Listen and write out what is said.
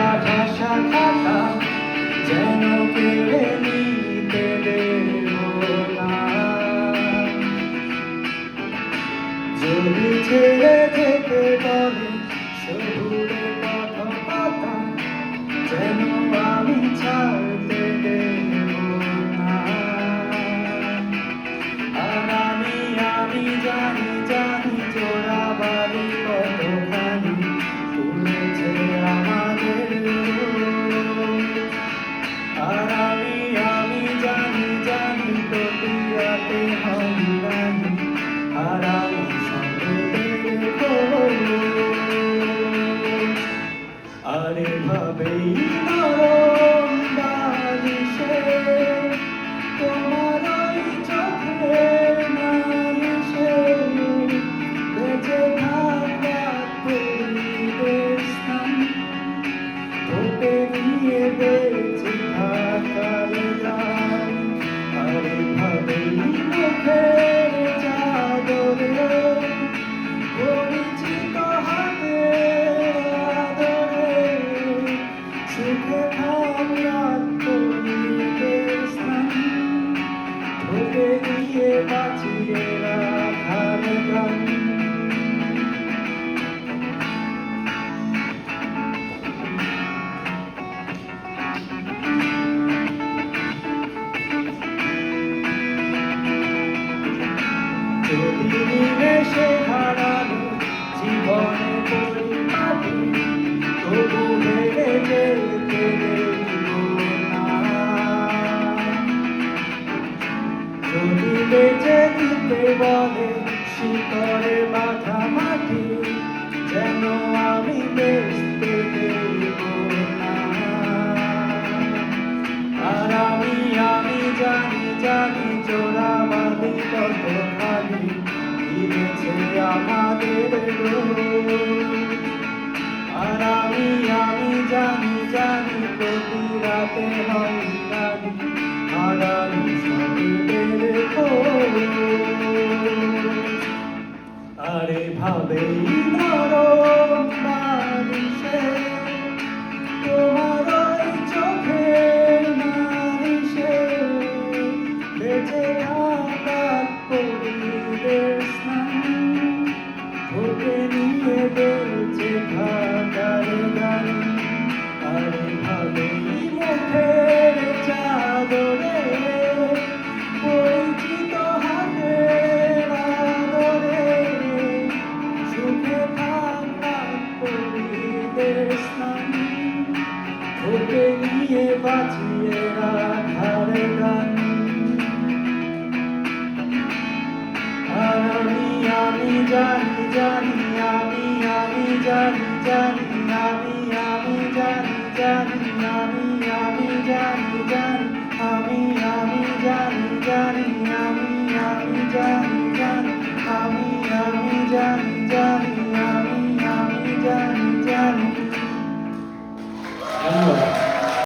ভাষা খাতা যেন কেড়ে নিতে দেব না। যদি ছেড়ে যেতে বলে শহুরে কথকতা যেন আমি ছাড়তে দেব না। আর আমি জানি চোরাবালি কতখানি ফুলেছে আমাদের রোজ। আর আমি জানি প্রতি রাতে হইরানি হারাই সঙ্গের খোঁজ। আর এভাবেই নরম বালিশে তোমার ওই চোখের নালিশে বেঁচে থাকা পরিবেশন তোকে নিয়ে বেঁচে থাকার গান। আর এভাবেই মুখের চাদরে পরিচিত হাতে আদরে সুখে থাকার পরিবেশন তোকে নিয়ে বাঁচিয়ে রাখার গান। যদি নিমেষে হারানো জীবনে পরিপাটি তবু হেরে যেতে দেব না। যদি বেঁচে দিতে বলে শিকড়ে বাঁধা মাটি যেন আমি বেচতে দেব না। আর আমি জানি চোরাবালি কতখানি ফিরেছে আমাদের রোজ। আর আমি জানি প্রতি রাতে হইরানি হারানি সঙ্গের খোঁজ। আর এভাবেই নরম বালিশে তোমার ওই চোখের নালিশে বেঁচে থাকার পরিবেশন তোকে নিয়ে বেঁচে থাকার গান। আর এভাবেই মুখের চাদরে পরিচিত হাতের আদরে সুখে থাকার পরিবেশন তোকে নিয়ে বাঁচিয়ে রাখার গান। আর আমি জানি